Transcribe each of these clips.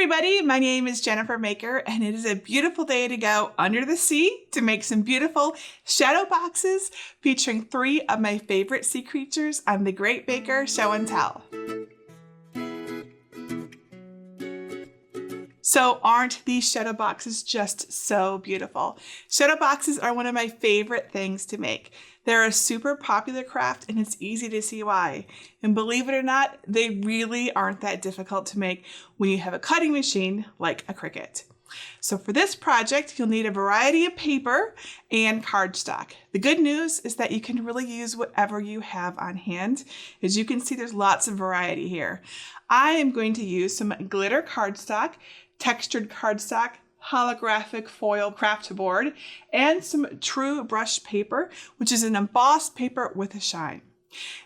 everybody, my name is Jennifer Maker and it is a beautiful day to go under the sea to make some beautiful shadow boxes featuring 3 of my favorite sea creatures on the Great Baker Show and Tell. So aren't these shadow boxes just so beautiful? Shadow boxes are one of my favorite things to make. They're a super popular craft and it's easy to see why. And believe it or not, they really aren't that difficult to make when you have a cutting machine like a Cricut. So for this project, you'll need a variety of paper and cardstock. The good news is that you can really use whatever you have on hand. As you can see, there's lots of variety here. I am going to use some glitter cardstock, textured cardstock, holographic foil craft board, and some true brush paper, which is an embossed paper with a shine.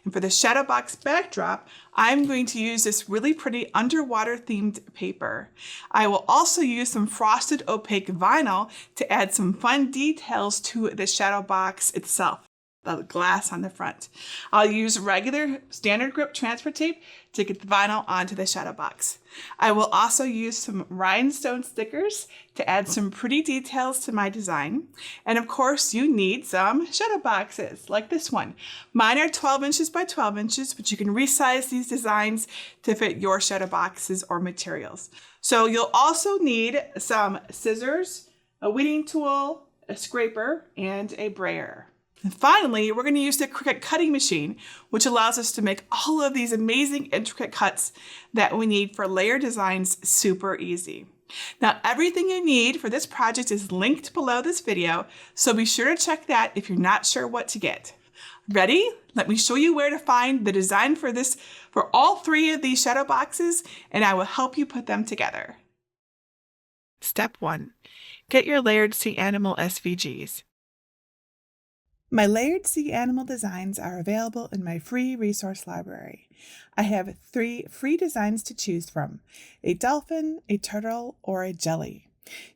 And for the shadow box backdrop, I'm going to use this really pretty underwater themed paper. I will also use some frosted opaque vinyl to add some fun details to the shadow box itself, the glass on the front. I'll use regular standard grip transfer tape to get the vinyl onto the shadow box. I will also use some rhinestone stickers to add some pretty details to my design. And of course, you need some shadow boxes like this one. Mine are 12 inches by 12 inches, but you can resize these designs to fit your shadow boxes or materials. So you'll also need some scissors, a weeding tool, a scraper, and a brayer. And finally, we're going to use the Cricut cutting machine, which allows us to make all of these amazing intricate cuts that we need for layer designs super easy. Now, everything you need for this project is linked below this video, so be sure to check that if you're not sure what to get. Ready? Let me show you where to find the design for all 3 of these shadow boxes, and I will help you put them together. Step 1. Get your layered sea animal SVGs. My layered sea animal designs are available in my free resource library. I have 3 free designs to choose from: a dolphin, a turtle, or a jelly.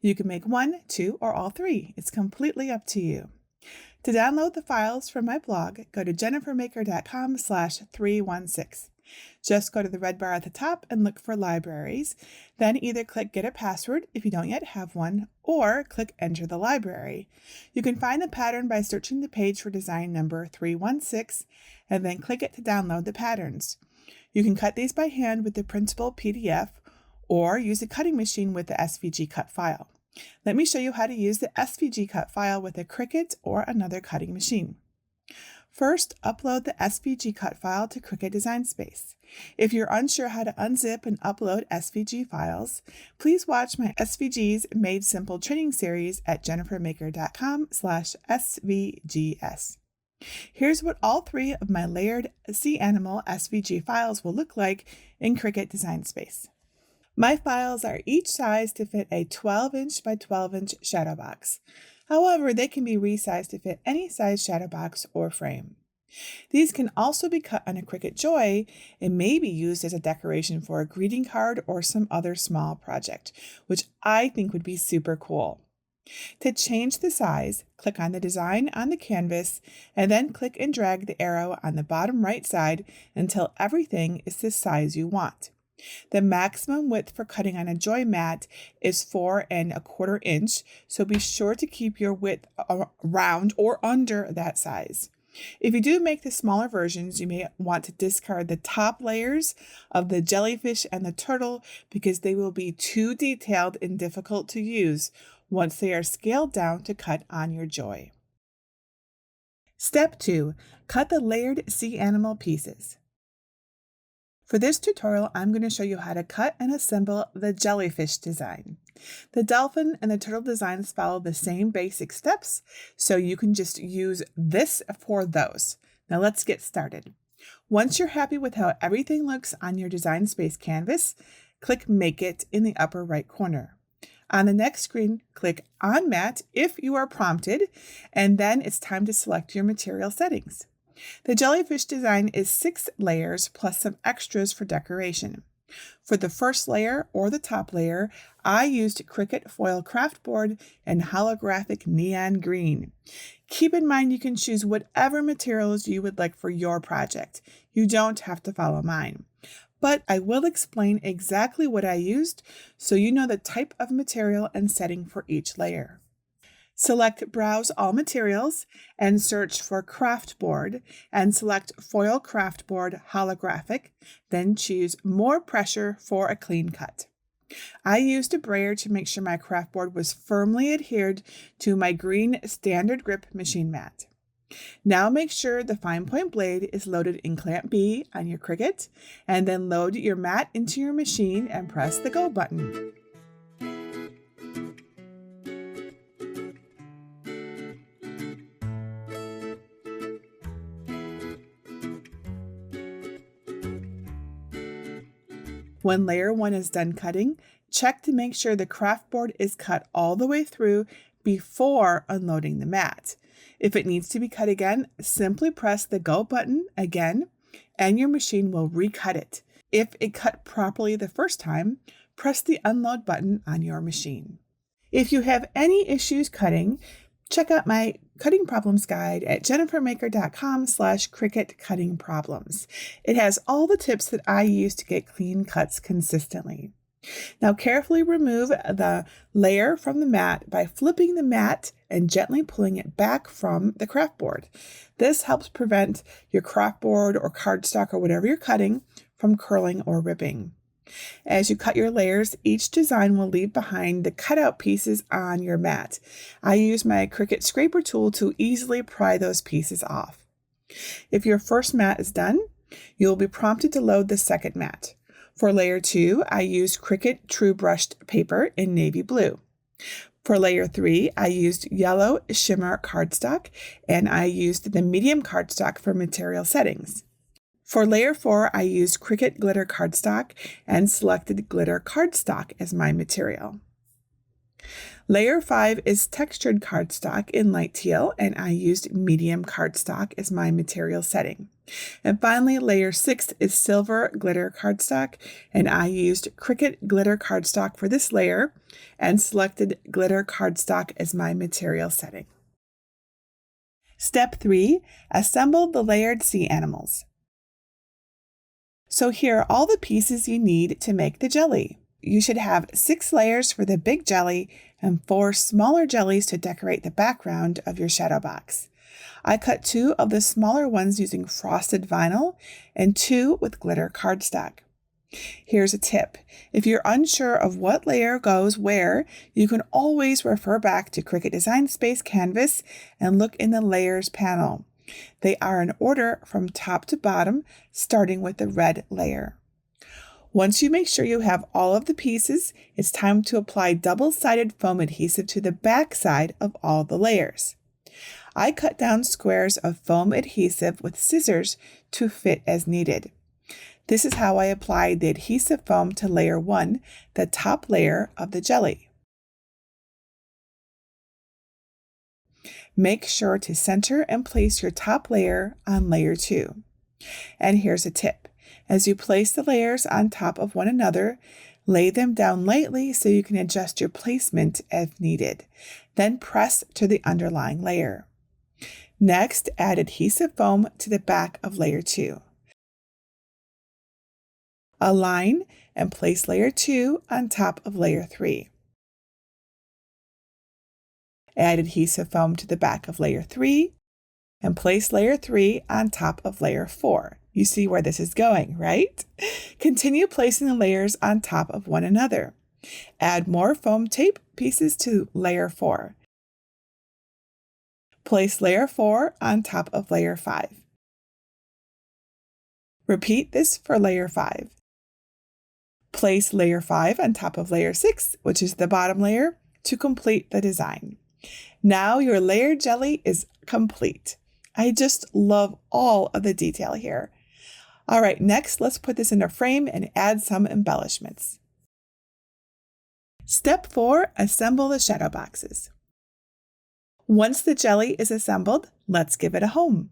You can make 1, 2, or all 3. It's completely up to you. To download the files from my blog, go to jennifermaker.com/316. Just go to the red bar at the top and look for libraries. Then either click Get a Password if you don't yet have one, or click Enter the Library. You can find the pattern by searching the page for design number 316 and then click it to download the patterns. You can cut these by hand with the printable PDF or use a cutting machine with the SVG cut file. Let me show you how to use the SVG cut file with a Cricut or another cutting machine. First, upload the SVG cut file to Cricut Design Space. If you're unsure how to unzip and upload SVG files, please watch my SVGs Made Simple training series at jennifermaker.com/SVGs. Here's what all 3 of my layered sea animal SVG files will look like in Cricut Design Space. My files are each sized to fit a 12-inch by 12-inch shadow box. However, they can be resized to fit any size shadow box or frame. These can also be cut on a Cricut Joy and may be used as a decoration for a greeting card or some other small project, which I think would be super cool. To change the size, click on the design on the canvas and then click and drag the arrow on the bottom right side until everything is the size you want. The maximum width for cutting on a Joy mat is 4 1/4 inch, so be sure to keep your width around or under that size. If you do make the smaller versions, you may want to discard the top layers of the jellyfish and the turtle because they will be too detailed and difficult to use once they are scaled down to cut on your Joy. Step 2. Cut the layered sea animal pieces. For this tutorial, I'm going to show you how to cut and assemble the jellyfish design. The dolphin and the turtle designs follow the same basic steps, so you can just use this for those. Now let's get started. Once you're happy with how everything looks on your Design Space canvas, click Make It in the upper right corner. On the next screen, click On Mat if you are prompted, and then it's time to select your material settings. The jellyfish design is 6 layers plus some extras for decoration. For the first layer or the top layer, I used Cricut foil craft board and holographic neon green. Keep in mind you can choose whatever materials you would like for your project. You don't have to follow mine. but I will explain exactly what I used so you know the type of material and setting for each layer. Select Browse All Materials and search for Craft Board and select Foil Craft Board Holographic, then choose More Pressure for a clean cut. I used a brayer to make sure my craft board was firmly adhered to my green standard grip machine mat. Now make sure the fine point blade is loaded in clamp B on your Cricut, and then load your mat into your machine and press the go button. When layer 1 is done cutting, check to make sure the craft board is cut all the way through before unloading the mat. If it needs to be cut again, simply press the go button again and your machine will recut it. If it cut properly the first time, press the unload button on your machine. If you have any issues cutting, check out my cutting problems guide at jennifermaker.com/Cricut cutting problems. It has all the tips that I use to get clean cuts consistently. Now carefully remove the layer from the mat by flipping the mat and gently pulling it back from the craft board. This helps prevent your craft board or cardstock or whatever you're cutting from curling or ripping. As you cut your layers, each design will leave behind the cutout pieces on your mat. I use my Cricut scraper tool to easily pry those pieces off. If your first mat is done, you'll be prompted to load the second mat. For layer 2, I used Cricut True Brushed paper in navy blue. For layer 3, I used yellow shimmer cardstock, and I used the medium cardstock for material settings. For layer 4, I used Cricut glitter cardstock and selected glitter cardstock as my material. Layer 5 is textured cardstock in light teal, and I used medium cardstock as my material setting. And finally, layer 6 is silver glitter cardstock, and I used Cricut glitter cardstock for this layer and selected glitter cardstock as my material setting. Step 3, assemble the layered sea animals. So here are all the pieces you need to make the jelly. You should have 6 layers for the big jelly and 4 smaller jellies to decorate the background of your shadow box. I cut 2 of the smaller ones using frosted vinyl and 2 with glitter cardstock. Here's a tip. If you're unsure of what layer goes where, you can always refer back to Cricut Design Space Canvas and look in the Layers panel. They are in order from top to bottom, starting with the red layer. Once you make sure you have all of the pieces, it's time to apply double-sided foam adhesive to the back side of all the layers. I cut down squares of foam adhesive with scissors to fit as needed. This is how I applied the adhesive foam to layer 1, the top layer of the jelly. Make sure to center and place your top layer on layer 2. And here's a tip. As you place the layers on top of one another, lay them down lightly so you can adjust your placement if needed. Then press to the underlying layer. Next, add adhesive foam to the back of layer 2. Align and place layer 2 on top of layer 3. Add adhesive foam to the back of layer 3 and place layer 3 on top of layer 4. You see where this is going, right? Continue placing the layers on top of one another. Add more foam tape pieces to layer 4. Place layer 4 on top of layer 5. Repeat this for layer 5. Place layer 5 on top of layer 6, which is the bottom layer, to complete the design. Now your layered jelly is complete. I just love all of the detail here. All right, next let's put this in a frame and add some embellishments. Step 4, assemble the shadow boxes. Once the jelly is assembled, let's give it a home.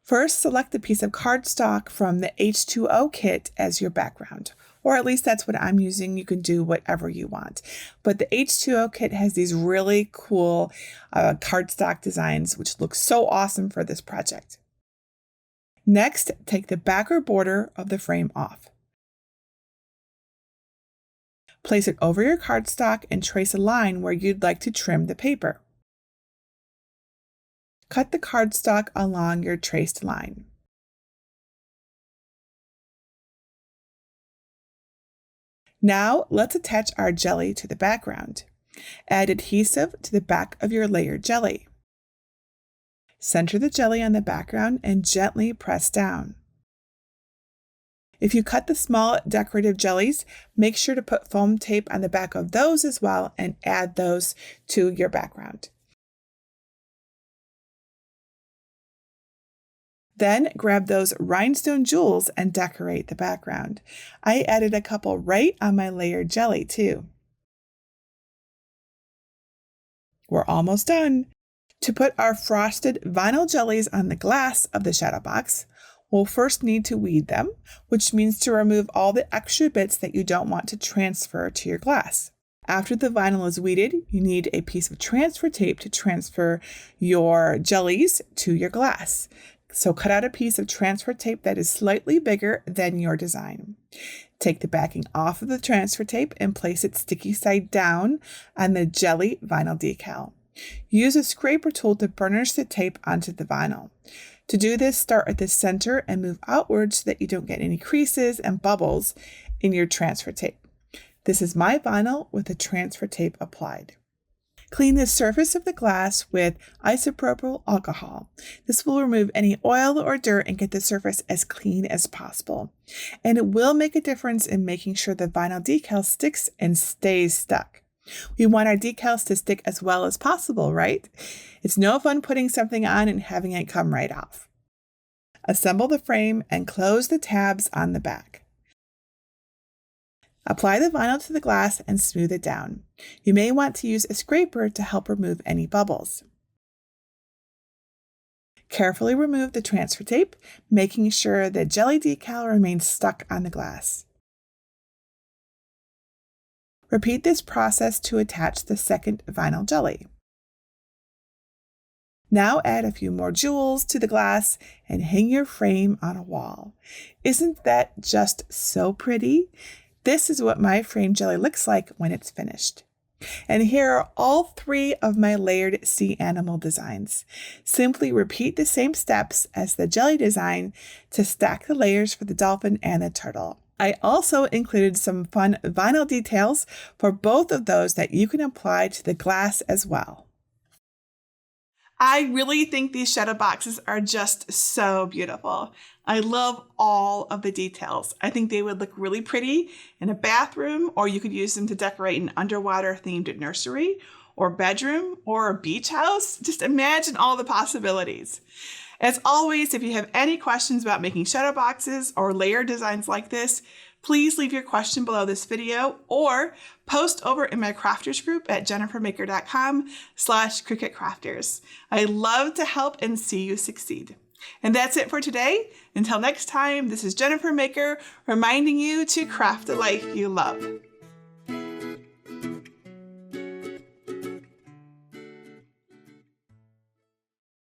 First, select a piece of cardstock from the H2O kit as your background. Or at least that's what I'm using. You can do whatever you want. But the H2O kit has these really cool cardstock designs, which look so awesome for this project. Next, take the backer border of the frame off. Place it over your cardstock and trace a line where you'd like to trim the paper. Cut the cardstock along your traced line. Now let's attach our jelly to the background. Add adhesive to the back of your layered jelly. Center the jelly on the background and gently press down. If you cut the small decorative jellies, make sure to put foam tape on the back of those as well and add those to your background. Then grab those rhinestone jewels and decorate the background. I added a couple right on my layered jelly too. We're almost done. To put our frosted vinyl jellies on the glass of the shadow box, we'll first need to weed them, which means to remove all the extra bits that you don't want to transfer to your glass. After the vinyl is weeded, you need a piece of transfer tape to transfer your jellies to your glass. So cut out a piece of transfer tape that is slightly bigger than your design. Take the backing off of the transfer tape and place it sticky side down on the jelly vinyl decal. Use a scraper tool to burnish the tape onto the vinyl. To do this, start at the center and move outwards so that you don't get any creases and bubbles in your transfer tape. This is my vinyl with the transfer tape applied. Clean the surface of the glass with isopropyl alcohol. This will remove any oil or dirt and get the surface as clean as possible. And it will make a difference in making sure the vinyl decal sticks and stays stuck. We want our decals to stick as well as possible, right? It's no fun putting something on and having it come right off. Assemble the frame and close the tabs on the back. Apply the vinyl to the glass and smooth it down. You may want to use a scraper to help remove any bubbles. Carefully remove the transfer tape, making sure the jelly decal remains stuck on the glass. Repeat this process to attach the second vinyl jelly. Now add a few more jewels to the glass and hang your frame on a wall. Isn't that just so pretty? This is what my frame jelly looks like when it's finished. And here are all 3 of my layered sea animal designs. Simply repeat the same steps as the jelly design to stack the layers for the dolphin and the turtle. I also included some fun vinyl details for both of those that you can apply to the glass as well. I really think these shadow boxes are just so beautiful. I love all of the details. I think they would look really pretty in a bathroom, or you could use them to decorate an underwater themed nursery or bedroom or a beach house. Just imagine all the possibilities. As always, if you have any questions about making shadow boxes or layer designs like this, please leave your question below this video or post over in my crafters group at jennifermaker.com/CricutCrafters. I love to help and see you succeed. And that's it for today. Until next time, this is Jennifer Maker reminding you to craft the life you love.